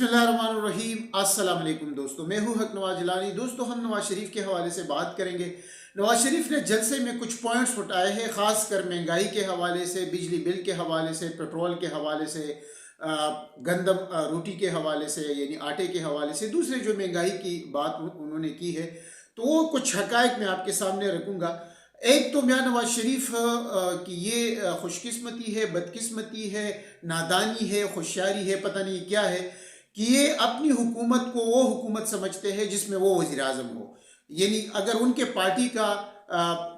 बिस्मिल्लाहिर्रहमानिर्रहीम। अस्सलाम वालेकुम दोस्तों, मैं हूं हक नवाज जिलानी। दोस्तों, हम नवाज शरीफ के हवाले से बात करेंगे। नवाज शरीफ ने जलसे में कुछ पॉइंट्स उठाए हैं, ख़ासकर महंगाई के हवाले से, बिजली बिल के हवाले से, पेट्रोल के हवाले से, गंदम रोटी के हवाले से यानी आटे के हवाले से, दूसरे जो महंगाई की बात उन्होंने की है, तो वो कुछ हक़ाइक़ मैं आपके सामने रखूँगा। एक तो मियां नवाज शरीफ की ये खुशकिस्मती है, बदकिस्मती है, नादानी है, होशियारी है, पता नहीं क्या है कि ये अपनी हुकूमत को वो हुकूमत समझते हैं जिसमें वो वज़ीर आज़म हो। यानी अगर उनके पार्टी का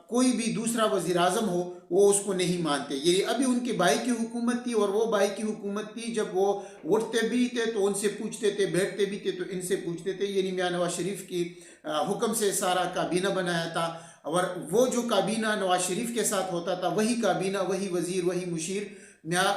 कोई भी दूसरा वज़ीर आज़म हो, वो उसको नहीं मानते। ये अभी उनके भाई की हुकूमत थी और वो भाई की हुकूमत थी जब वो उठते भी थे तो उनसे पूछते थे, बैठते भी थे तो इनसे पूछते थे। यानी मियां नवाज शरीफ की हुक्म से सारा काबीना बनाया था, और वो जो काबीना नवाज शरीफ के साथ होता था, वही काबीना, वही वज़ीर, वही मुशीर मियाँ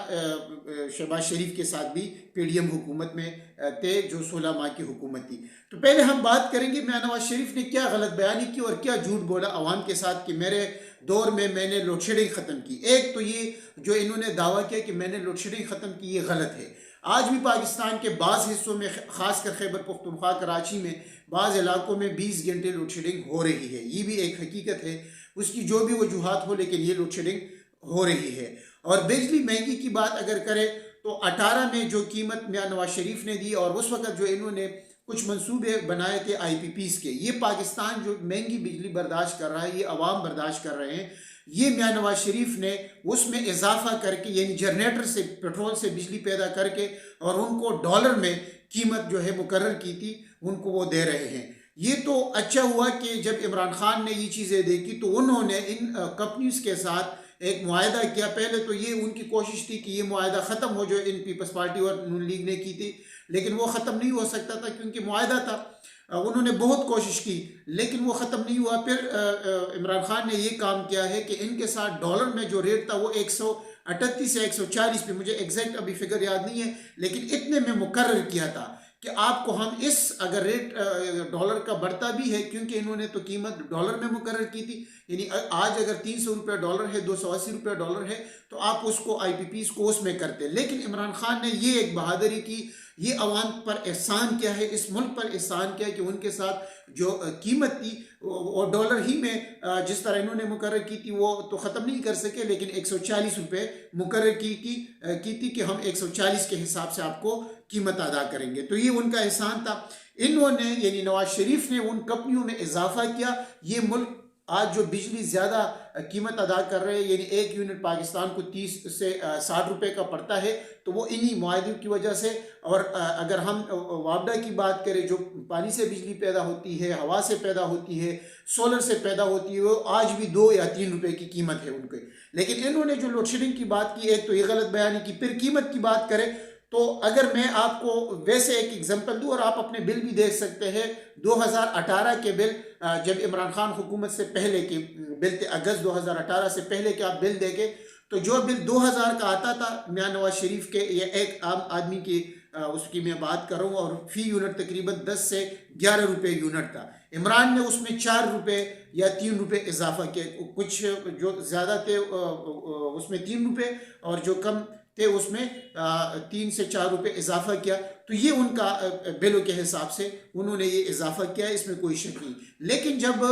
शहबाज शरीफ के साथ भी पीडीएम हुकूमत में थे, जो 16 माह की हुकूमत थी। तो पहले हम बात करेंगे मियाँ नवाज शरीफ ने क्या गलत बयानी की और क्या झूठ बोला अवाम के साथ कि मेरे दौर में मैंने लोड शेडिंग ख़त्म की। एक तो ये जो इन्होंने दावा किया कि मैंने लोड शेडिंग ख़त्म की, ये गलत है। आज भी पाकिस्तान के बाज़ हिस्सों में, ख़ासकर खैबर पख्तूनख्वा, कराची में बाज़ इलाकों में 20 घंटे लोड शेडिंग हो रही है। ये भी एक हकीकत है, उसकी जो भी वजूहात हो, लेकिन ये लोड शेडिंग हो रही है। और बिजली महंगी की बात अगर करें तो 18 में जो कीमत मियां नवाज शरीफ ने दी और उस वक्त जो इन्होंने कुछ मंसूबे बनाए थे IPPs के, ये पाकिस्तान जो महंगी बिजली बर्दाश्त कर रहा है, ये अवाम बर्दाश्त कर रहे हैं, ये मियां नवाज शरीफ ने उसमें इजाफा करके, यानी जनरेटर से पेट्रोल से बिजली पैदा करके और उनको डॉलर में कीमत जो है मुकर्रर की थी, उनको वो दे रहे हैं। ये तो अच्छा हुआ कि जब इमरान खान ने ये चीज़ें देखी तो उन्होंने इन कंपनीज के साथ एक मुआहदा किया। पहले तो ये उनकी कोशिश थी कि ये मुआहदा ख़त्म हो, जो इन पीपल्स पार्टी और नून लीग ने की थी, लेकिन वो ख़त्म नहीं हो सकता था क्योंकि मुआहदा था। उन्होंने बहुत कोशिश की लेकिन वो ख़त्म नहीं हुआ। फिर इमरान खान ने ये काम किया है कि इनके साथ डॉलर में जो रेट था वो 138 से 140 पे, मुझे एग्जैक्ट अभी फिगर याद नहीं है, लेकिन इतने में मुकर्रर किया था कि आपको हम इस, अगर रेट डॉलर का बढ़ता भी है, क्योंकि इन्होंने तो कीमत डॉलर में मुकर्रर की थी, यानी आज अगर 300 रुपये डॉलर है, 280 रुपये डॉलर है, तो आप उसको IPPs को उसमें करते। लेकिन इमरान खान ने ये एक बहादुरी की, ये अवाम पर एहसान किया है, इस मुल्क पर एहसान किया कि उनके साथ जो कीमत थी वो डॉलर ही में जिस तरह इन्होंने मुकर्रर की थी वो तो ख़त्म नहीं कर सके, लेकिन 140 रुपये मुकर्रर की थी कि हम 140 के हिसाब से आपको कीमत अदा करेंगे। तो ये उनका एहसान था। इन्होंने, यानी नवाज शरीफ ने, उन कंपनियों में इजाफा किया। ये मुल्क आज जो बिजली ज़्यादा कीमत अदा कर रहे हैं, यानी एक यूनिट पाकिस्तान को 30 से 60 रुपये का पड़ता है, तो वो इन्हीं मुआहदों की वजह से। और अगर हम वापडा की बात करें, जो पानी से बिजली पैदा होती है, हवा से पैदा होती है, सोलर से पैदा होती है, वो आज भी 2 या 3 रुपये की कीमत है उनके। लेकिन इन्होंने जो लोड शेडिंग की बात की, एक तो ये गलत बयानी की। फिर कीमत की बात करें तो अगर मैं आपको वैसे एक एग्जांपल दूं, और आप अपने बिल भी देख सकते हैं, 2018 के बिल, जब इमरान खान हुकूमत से पहले के बिल थे, अगस्त 2018 से पहले के आप बिल देंगे तो जो बिल 2000 का आता था मियां नवाज शरीफ के, या एक आम आदमी की उसकी मैं बात कर रहा हूँ, और फी यूनिट तकरीबन 10 से 11 रुपये यूनिट था। इमरान ने उसमें 4 रुपये या 3 रुपये इजाफा किया, कुछ जो ज़्यादा थे उसमें 3 रुपये और जो कम थे उसमें 3 से 4 रुपये इजाफा किया। तो ये उनका बिलों के हिसाब से उन्होंने ये इजाफा किया, इसमें कोई शक नहीं। लेकिन जब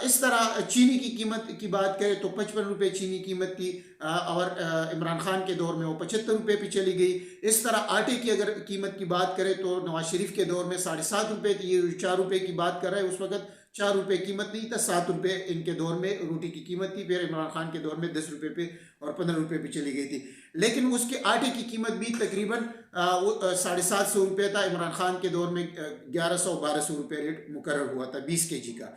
इस तरह चीनी की कीमत की बात करें तो 55 रुपये चीनी कीमत थी, और इमरान खान के दौर में वो 75 रुपये पे चली गई। इस तरह आटे की अगर कीमत की बात करें तो नवाज शरीफ के दौर में 7.5 रुपये थी। ये 4 रुपये की बात कर रहा है, उस वक्त 4 रुपये कीमत नहीं था, 7 रुपये इनके दौर में रोटी की कीमत थी। फिर इमरान खान के दौर में 10 रुपये पे और 15 रुपये पे चली गई थी। लेकिन उसके आटे की कीमत भी तकरीबन 750 रुपये था। इमरान खान के दौर में 1100-1200 रुपये रेट मुकर्रर हुआ था 20 kg का।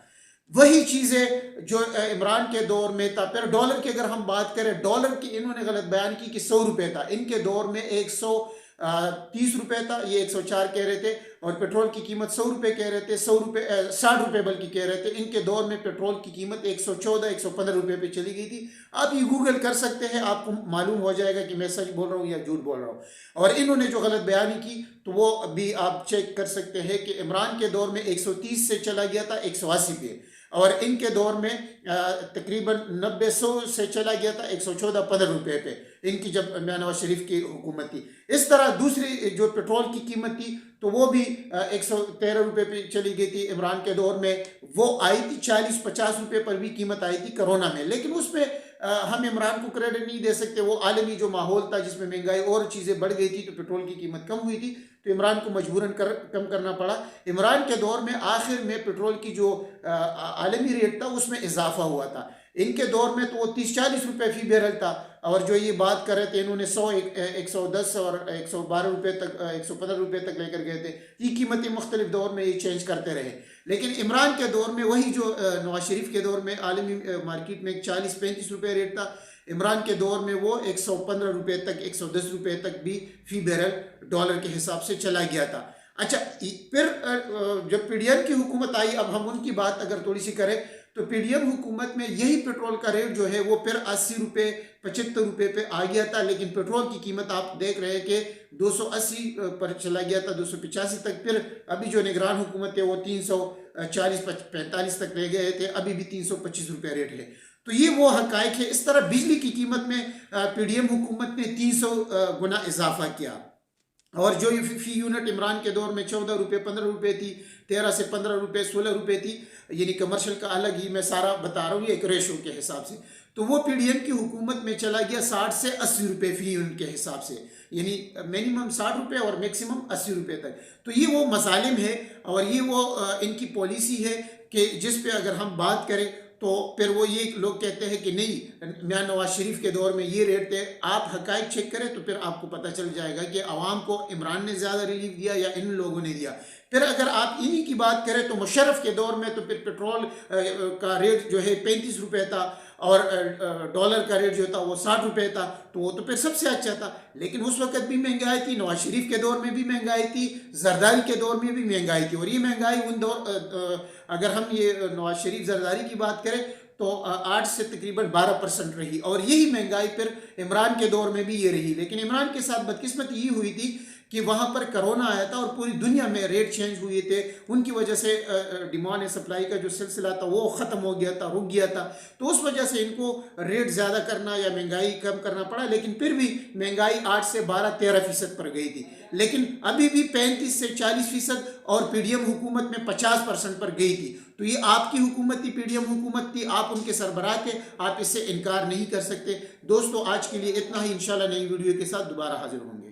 वही चीज़ें जो इमरान के दौर में था। फिर डॉलर की अगर हम बात करें, डॉलर की इन्होंने गलत बयान की कि 100 रुपये था, इनके दौर में 130 रुपये था, ये 104 कह रहे थे। और पेट्रोल की कीमत 100 रुपये कह रहे थे, 60 रुपये बल्कि कह रहे थे। इनके दौर में पेट्रोल की कीमत 114-115 रुपये पे चली गई थी। आप ये गूगल कर सकते हैं, आपको मालूम हो जाएगा कि मैं सच बोल रहा हूँ या झूठ बोल रहा हूँ। और इन्होंने जो गलत बयानी की तो वो अभी आप चेक कर सकते हैं कि इमरान के दौर में 130 से चला गया था 180 पे। और इनके दौर में तकरीबन 90-100 से चला गया था 114-15 रुपये पे, इनकी जब नवाज शरीफ की हुकूमत थी। इस तरह दूसरी जो पेट्रोल की कीमत थी तो वो भी 113 रुपये पे चली गई थी इमरान के दौर में। वो आई थी 40-50 रुपये पर भी कीमत आई थी कोरोना में, लेकिन उसमें हम इमरान को क्रेडिट नहीं दे सकते। वो आलमी जो माहौल था जिसमें महंगाई और चीज़ें बढ़ गई थी तो पेट्रोल की कीमत कम हुई थी, तो इमरान को मजबूरन कम करना पड़ा। इमरान के दौर में आखिर में पेट्रोल की जो आलमी रेट था उसमें इजाफा हुआ था। इनके दौर में तो वो 30-40 रुपये फी बैरल था, और जो ये बात कर रहे थे इन्होंने 110 और 112 रुपये तक 115 रुपये तक लेकर गए थे। ये कीमतें मुख्तलिफ दौर में ये चेंज करते रहे, लेकिन इमरान के दौर में वही जो नवाज शरीफ के दौर में आलमी मार्केट में 40-35 रुपये रेट था, इमरान के दौर में वो 115 रुपये तक 110 रुपये तक भी फी बैरल डॉलर के हिसाब से चला गया था। अच्छा, फिर जब पीडीएम की हुकूमत आई, अब हम उनकी बात अगर थोड़ी सी करें तो पीडीएम हुकूमत में यही पेट्रोल का रेट जो है वो फिर 80 रुपये 75 रुपये पे आ गया था, लेकिन पेट्रोल की कीमत आप देख रहे हैं कि 280 पर चला गया था, 285 तक। फिर अभी जो निगरान हुकूमत है वो 340-45 तक ले गए थे, अभी भी 325 रुपये रेट है। तो ये वो हकायक है। इस तरह बिजली की कीमत में पीडीएम हुकूमत ने 300 गुना इजाफा किया, और जो ये फी यूनिट इमरान के दौर में 14 रुपये 15 रुपये थी, 13 से 15 रुपये 16 रुपये थी, यानी कमर्शियल का अलग ही मैं सारा बता रहा हूँ ये एक रेशो के हिसाब से, तो वो पीडीएम की हुकूमत में चला गया 60 से 80 रुपये फी यूनिट के हिसाब से, यानी मिनिमम 60 रुपये और मैक्सिमम 80 रुपये तक। तो ये वो मसालिम है और ये वो इनकी पॉलिसी है कि जिस पे अगर हम बात करें तो फिर वो ये लोग कहते हैं कि नहीं मियां नवाज शरीफ के दौर में ये रेट थे। आप हकायक चेक करें तो फिर आपको पता चल जाएगा कि आवाम को इमरान ने ज़्यादा रिलीफ दिया या इन लोगों ने दिया। फिर अगर आप इन्हीं की बात करें तो मुशर्रफ के दौर में तो फिर पेट्रोल का रेट जो है 35 रुपये था और डॉलर का रेट जो था वो 60 रुपये था, तो वो तो फिर सबसे अच्छा था। लेकिन उस वक्त भी महंगाई थी, नवाज शरीफ के दौर में भी महंगाई थी, जरदारी के दौर में भी महंगाई थी। और ये महंगाई उन दौर अगर हम ये नवाज शरीफ जरदारी की बात करें तो 8 से तकरीबन 12% रही, और यही महंगाई फिर इमरान के दौर में भी ये रही। लेकिन इमरान के साथ बदकिस्मती ये हुई थी कि वहाँ पर कोरोना आया था और पूरी दुनिया में रेट चेंज हुए थे, उनकी वजह से डिमांड एंड सप्लाई का जो सिलसिला था वो ख़त्म हो गया था, रुक गया था। तो उस वजह से इनको रेट ज़्यादा करना या महंगाई कम करना पड़ा, लेकिन फिर भी महंगाई 8 से 12-13% पर गई थी, लेकिन अभी भी 35 से 40% और पीडीएम हुकूमत में 50% पर गई थी। तो ये आपकी हुकूमत थी, पीडीएम हुकूमत थी, आप उनके सरबराह थे, आप इससे इनकार नहीं कर सकते। दोस्तों आज के लिए इतना ही, इंशाल्लाह नई वीडियो के साथ दोबारा हाजिर होंगे।